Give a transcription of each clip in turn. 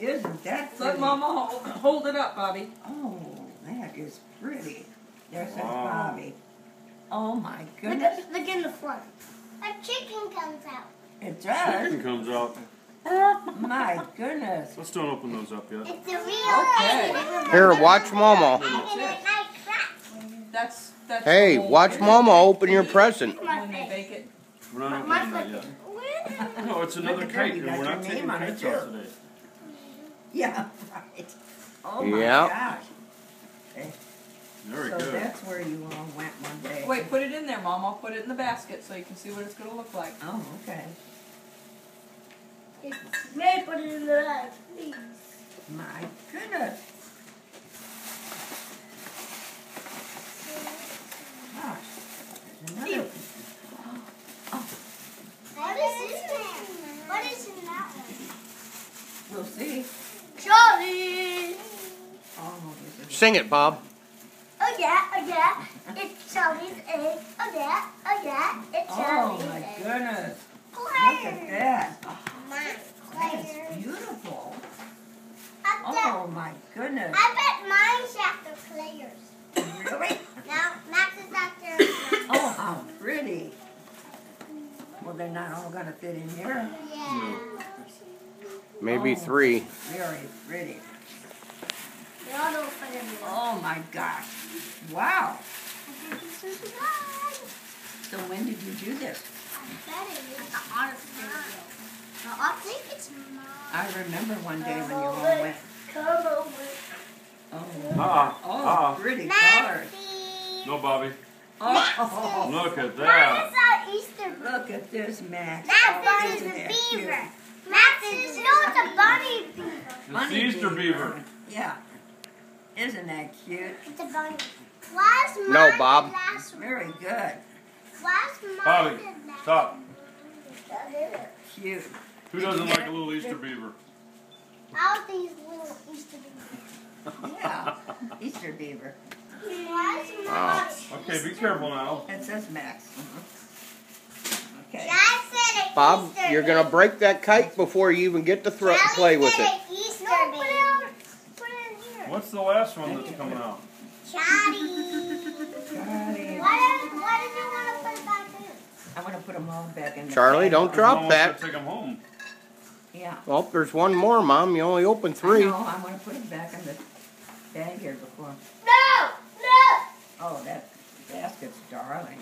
Isn't that pretty? Let Mama hold it up, Bobby. Oh, that is pretty. There's Bobby. Oh my goodness. Look in the front. A chicken comes out. It does? Chicken comes out. My goodness. Let's don't open those up yet. It's a real Okay. Here, watch Momo. That's Hey, watch Momo open your present. when they bake it. We're not opening that yet. No, it's another cake, and we're not taking cakes out today. Yeah, right. Oh my Yep. gosh. Very So good. that's where you all went one day. Wait, put it in there, Mom. I'll put it in the basket so you can see what it's going to look like. Oh, okay. May put it in the bag, please. My goodness. Gosh. There's another. What is in there? What is in that one? We'll see. Charlie! Oh, this is Sing it, Bob. Oh yeah, it's Charlie's egg. Oh yeah, it's Oh Charlie's my egg. goodness. Look at Claire. that. Claire. That's beautiful. I Oh my goodness. bet mine's after Claire's. Really? Now, Max is after. Oh, how pretty. Well, they're not all going to fit in here. Yeah. Maybe Oh. 3. Very pretty. They all don't fit in there. Oh my gosh. Wow. This is good. So when did you do this? I bet it is the honest video. No, I think it's mine. I remember one day when you all went. Come over. Oh, pretty colors. No, Bobby. Oh, Look at Mine that. is our Easter bunny. look at this, Max. Max, Oh, this is isn't a that beaver. cute? Max is no, it's a bunny beaver. It's the Bunny Easter beaver. Yeah. Isn't that cute? It's a bunny. Why's mine No, Bob. the last one? Very good. Why's mine Bobby, the last stop. Cute. Who doesn't like a little Easter beaver? All these little Easter bunnies. Yeah. Easter beaver. Why's mine? Okay, be careful now. It says Max. Okay. Dad said an Bob, Easter you're going to break that kite before you even get to play with it. Easter Oh, put it in here. What's the last one that's coming out? Chatty. Charlie. Why did you want to put it back in? I want to put them all back in the Charlie, bag. don't No drop one that. wants to take them home. Yeah. Oh, there's one more, Mom. You only opened 3. I know. I want to put them back in the bag here before. No! Oh, that basket's darling.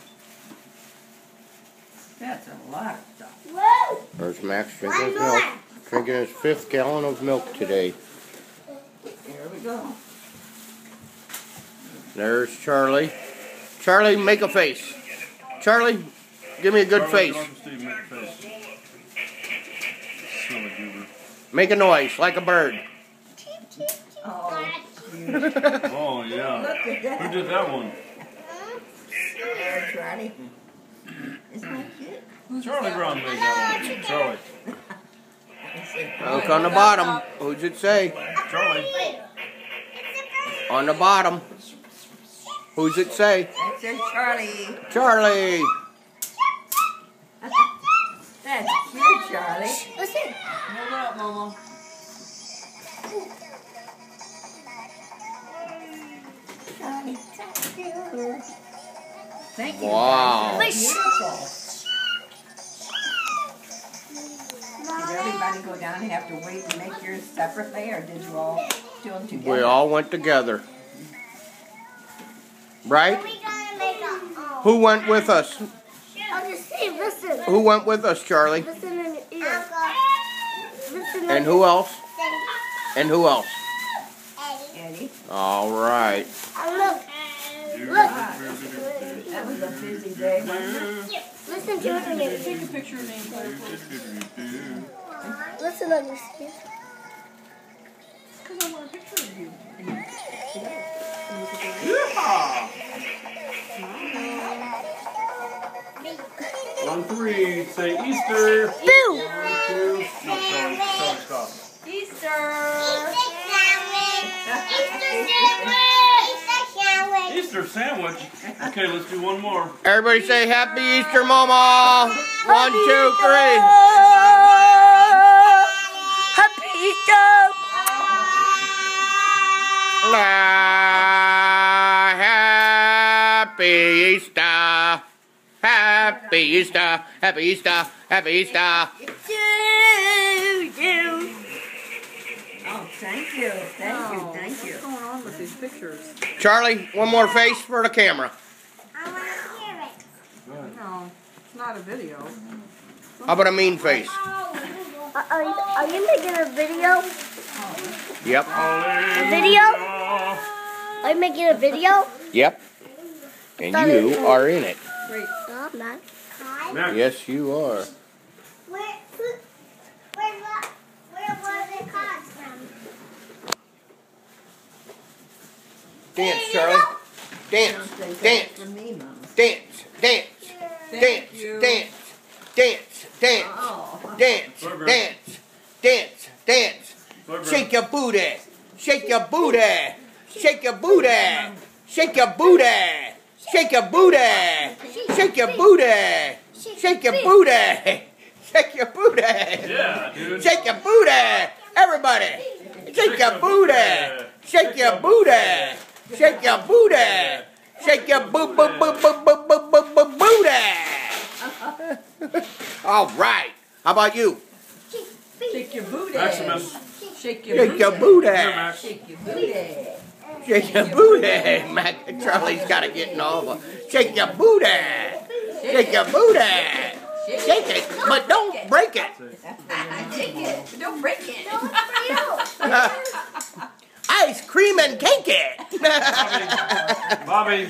That's a lot of stuff. Whoa! There's Max One drinking his more. milk. Drinking his 5th gallon of milk today. Here we go. There's Charlie. Charlie, make a face. Charlie, give me a good Charlie, face. Uncle Steve, make a face. Silly goober. Make a noise like a bird. Oh, cute. Oh, yeah. Look at that. Who did that one? There, Charlie. Isn't that cute? Charlie Brown made that one. Charlie. Look on the bottom. Who's it say? Charlie. On the bottom. Who's it say? That says Charlie. Charlie. That's cute, Charlie. Listen. Hold it up, Momo. Charlie, thank you. Thank you. Wow. Guys. They're beautiful. Did everybody go down and have to wait and make yours separately, or did you all do them together? We all went together. Right? We gotta make a. Who went with us? Uncle Steve, listen. Who went with us, Charlie? Listen in your ear. Listen And who else? And who else? Eddie. Eddie, All right. Look. that was a busy day, wasn't it? Listen to it. Take a picture of me, please. Listen, Uncle Steve. Because I want a picture of you. Yeah! On 3, say Easter. 1, 2. No, Charlie, stop. Easter! Easter sandwich. Okay, let's do one more. Everybody say Happy Easter, Mama. 1, 2, 3. Happy Easter! Happy Easter. Happy Easter. Happy Easter. Happy Easter. Oh, thank you. Thank you. Thank you. What's going on with these pictures? Charlie, one more face for the camera. I want to hear it. No, it's not a video. How about a mean face? Are you making a video? Yep. A video? Are you making a video? Yep. And you are in it. Wait. No, I'm not. Next. Yes, you are. Where was the cards from? Dance, Charlie. Dance. Dance. For me, Mom. Dance. Dance. Thank Dance. you. Dance. Dance. Dance. Oh. Dance. Booger. Dance. Dance. Dance. Booger. Shake your booty. Shake your booty. Shake your booty. Shake your booty. Shake your booty. Shake your booty. Shake your booty. Shake your booty. Yeah, dude. Shake your booty. Everybody. Shake your booty. Shake your booty. Shake your booty. Shake your booty. All right. How about you? Shake your booty. Maximus. Shake your Shake booty. your booty. Here, Max. Shake your booty. Shake your booty. Mac Charlie's got to get in all of them. Shake your booty. Shake your booty. Shake it, but don't break it. Shake it. Don't break it. Ice cream and cake it. Bobby.